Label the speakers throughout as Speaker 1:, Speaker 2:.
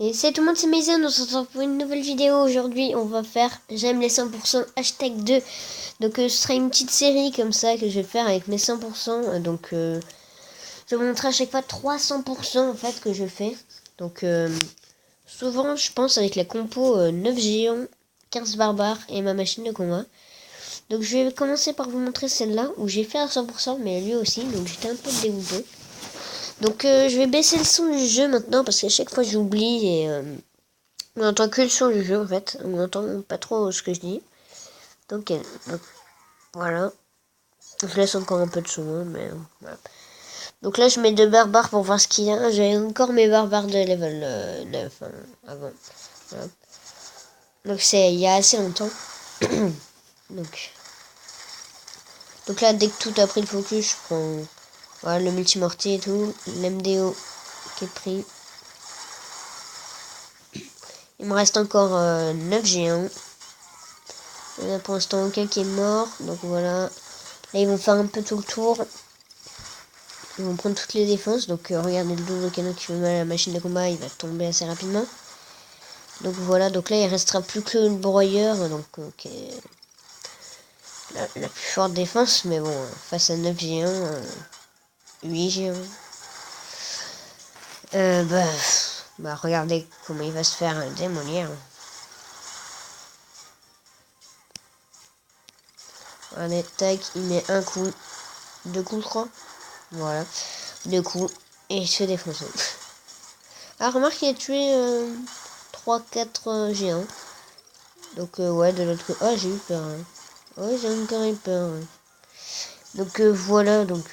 Speaker 1: Et c'est tout le monde, c'est Mason, on se retrouve pour une nouvelle vidéo. Aujourd'hui, on va faire j'aime les 100% hashtag 2. Donc ce sera une petite série comme ça que je vais faire avec mes 100%. Donc je vais vous montrer à chaque fois 300% en fait que je fais. Donc souvent, je pense avec la compo 9 géants, 15 barbares et ma machine de combat. Donc je vais commencer par vous montrer celle-là où j'ai fait à 100% mais lui aussi. Donc j'étais un peu dégoûté. Donc je vais baisser le son du jeu maintenant parce qu'à chaque fois j'oublie et on entend que le son du jeu en fait. On n'entend pas trop ce que je dis. Donc, voilà. Je laisse encore un peu de son, hein, mais voilà. Donc là je mets 2 barbares pour voir ce qu'il y a. J'ai encore mes barbares de level 9 hein, avant. Voilà. Donc c'est il y a assez longtemps. donc, donc là dès que tout a pris le focus, je prends voilà, le multimortier et tout. L'MDO qui est pris. Il me reste encore 9 géants. Il y en a pour l'instant aucun qui est mort. Donc voilà. Là, ils vont faire un peu tout le tour. Ils vont prendre toutes les défenses. Donc regardez le double canon qui fait mal à la machine de combat. Il va tomber assez rapidement. Donc voilà. Donc là, il restera plus que le broyeur. Donc la plus forte défense. Mais bon, face à 9 géants. 8 géants. Bah regardez comment il va se faire démolir. Allez, tac, il met un coup. 2 coups, 3. Voilà. 2 coups. Et il se fait défoncer. Ah, remarque, il a tué 3-4 géants. Donc, ouais, de l'autre côté. Oh, j'ai eu peur. Hein. Ouais, j'ai encore eu peur. Hein. Donc, voilà. Donc,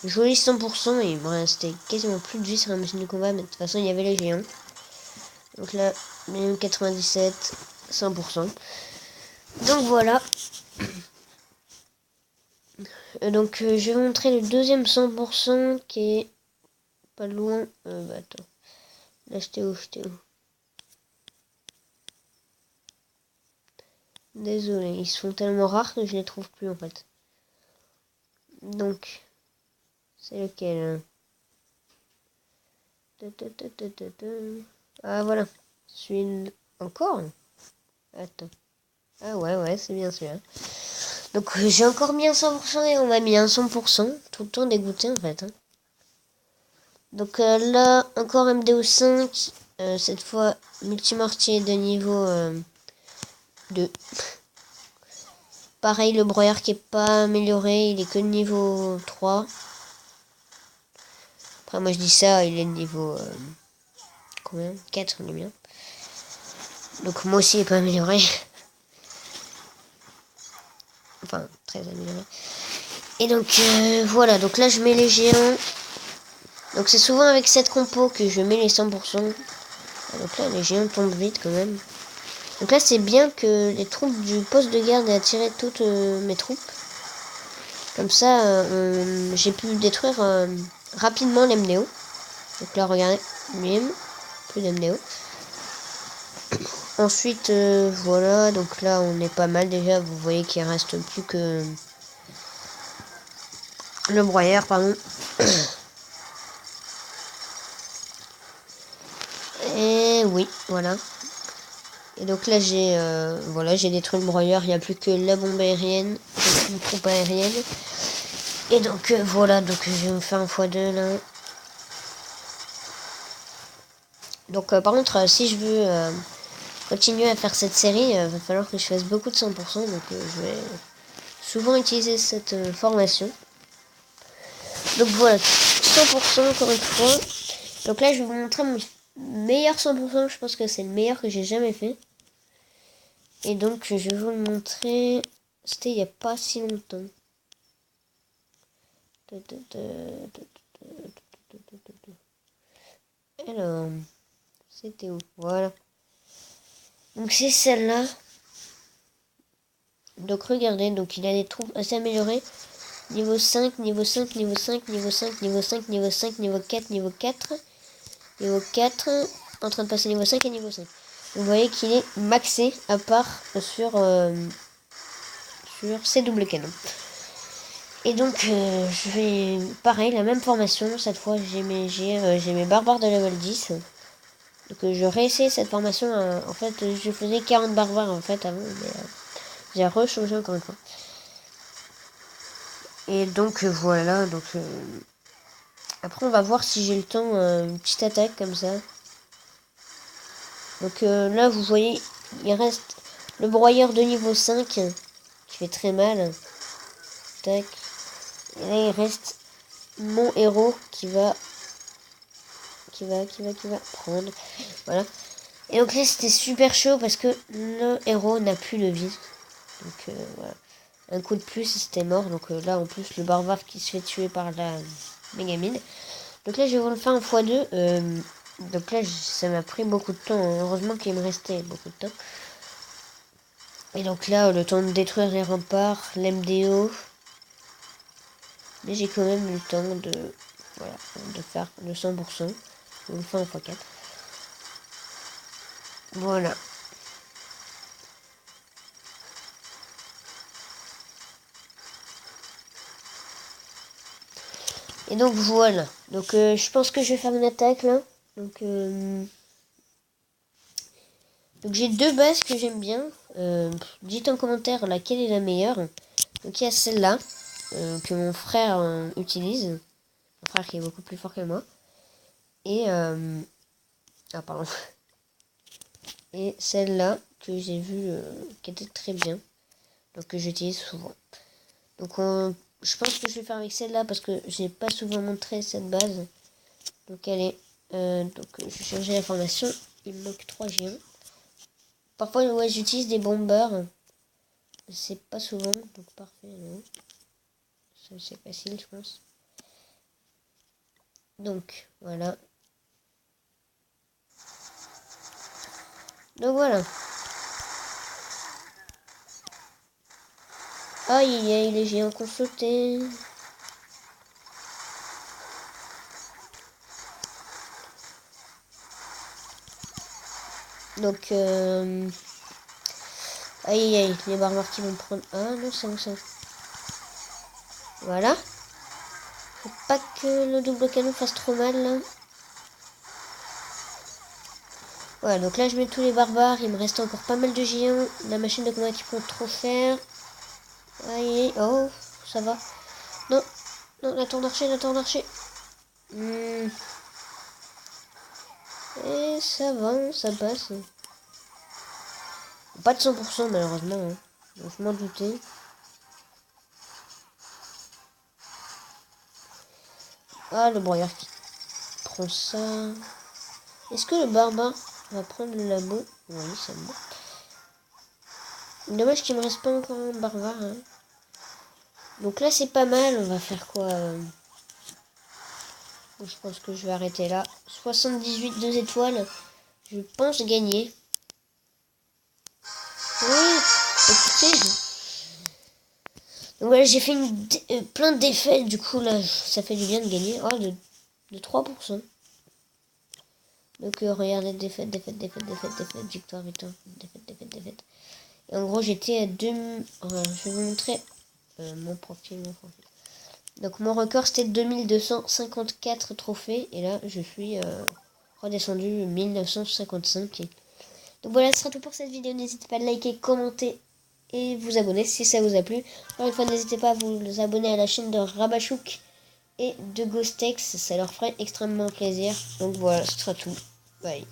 Speaker 1: joli 100%. Et il me restait quasiment plus de vie sur la machine de combat. Mais de toute façon, il y avait les géants. Donc là, 97, 100%. Donc, voilà. Donc, je vais vous montrer le deuxième 100% qui est pas loin. Bah, attends. Là, j'étais où? Désolé, ils sont tellement rares que je les trouve plus en fait. Donc, c'est lequel? Ah voilà. Celui encore? Attends. Ah ouais, c'est bien celui-là. Donc j'ai encore mis un 100% et on m'a mis un 100%. Tout le temps dégoûté en fait. Hein. Donc là, encore MDO5. Cette fois, multimortier de niveau 2. Pareil, le broyeur qui est pas amélioré, il est que de niveau 3. Après, moi je dis ça, il est de niveau combien 4, on est bien. Donc moi aussi il est pas amélioré. Enfin, très amélioré. Et donc voilà, donc là je mets les géants. Donc c'est souvent avec cette compo que je mets les 100%. Donc là les géants tombent vite quand même. Donc là c'est bien que les troupes du poste de garde aient attiré toutes mes troupes. Comme ça j'ai pu détruire rapidement l'MDO. Donc là regardez, bim, plus d'MDO. Ensuite voilà, donc là on est pas mal déjà, vous voyez qu'il reste plus que le broyeur, pardon. Et oui, voilà. Et donc là j'ai voilà, j'ai détruit le broyeur, il n'y a plus que la bombe aérienne, une troupe aérienne. Et donc voilà, donc je vais me faire un x2 là. Donc par contre si je veux continuer à faire cette série, va falloir que je fasse beaucoup de 100%, donc je vais souvent utiliser cette formation. Donc voilà, 100% encore une fois. Donc là je vais vous montrer mon meilleur 100%, je pense que c'est le meilleur que j'ai jamais fait. Et donc je vais vous le montrer, c'était il n'y a pas si longtemps. Alors, c'était où? Voilà. Donc c'est celle-là. Donc regardez, donc il a des troupes assez améliorées. Niveau 5, niveau 5, niveau 5, niveau 5, niveau 5, niveau 5, niveau 4, niveau 4. Niveau 4, en train de passer niveau 5 et niveau 5. Vous voyez qu'il est maxé à part sur ses doubles canons. Et donc je vais pareil, la même formation, cette fois j'ai mes barbares de level 10. Donc je réessaye cette formation. En fait, je faisais 40 barbares en fait avant, mais j'ai rechangé encore une fois. Et donc voilà, donc après on va voir si j'ai le temps, une petite attaque comme ça. Donc là vous voyez, il reste le broyeur de niveau 5 qui fait très mal. Tac. Et là il reste mon héros qui va prendre. Voilà. Et donc là c'était super chaud parce que le héros n'a plus de vie. Donc voilà. Un coup de plus et c'était mort. Donc là en plus le barbare qui se fait tuer par la mégamine. Donc là je vais vous le faire en x2. Donc là ça m'a pris beaucoup de temps. Heureusement qu'il me restait beaucoup de temps. Et donc là le temps de détruire les remparts, l'MDO. Mais j'ai quand même eu le temps de faire le 100%. Je vais vous le faire en x4. Voilà. Et donc voilà. Donc je pense que je vais faire une attaque là. Donc j'ai deux bases que j'aime bien. Dites en commentaire laquelle est la meilleure. Donc il y a celle-là que mon frère utilise. Mon frère qui est beaucoup plus fort que moi. Et ah pardon. Et celle-là que j'ai vue qui était très bien. Donc que j'utilise souvent. Donc je pense que je vais faire avec celle-là parce que j'ai pas souvent montré cette base. Donc elle est donc je vais changer la formation. Il me manque 3 géants. Parfois ouais, j'utilise des bombers. C'est pas souvent, donc parfait. Non. C'est facile je pense. Donc voilà. Donc voilà. Aïe aïe aïe, les géants qu'on sauté. Donc aïe aïe, les barbares qui vont prendre. Ah non, c'est bon ça. Voilà. Faut pas que le double canon fasse trop mal là. Voilà, donc là je mets tous les barbares. Il me reste encore pas mal de géants. La machine de combat qui prend trop cher. Aïe aïe, oh, ça va. Non, non, la tour d'archer, la tour d'archer. Et ça va, ça passe. Pas de 100% malheureusement. Hein. Donc je m'en doutais. Ah, le broyeur qui prend ça. Est-ce que le barbare va prendre le labo? Oui, c'est bon. Dommage qu'il me reste pas encore un barbare. Hein. Donc là, c'est pas mal. On va faire quoi je pense que je vais arrêter là. 78, 2 étoiles. Je pense gagner. Oui, écoutez. Donc voilà, j'ai fait plein de défaites. Du coup, là, ça fait du bien de gagner. Oh, de 3%. Donc regardez, défaite, victoire, défaite. Et en gros, j'étais à 2... Voilà, je vais vous montrer mon profil. Donc mon record, c'était 2254 trophées. Et là, je suis redescendu 1955. Donc voilà, ce sera tout pour cette vidéo. N'hésitez pas à liker, commenter et vous abonner si ça vous a plu. Encore une fois, n'hésitez pas à vous abonner à la chaîne de Rabachouk et de Ghostex. Ça leur ferait extrêmement plaisir. Donc voilà, ce sera tout. Bye.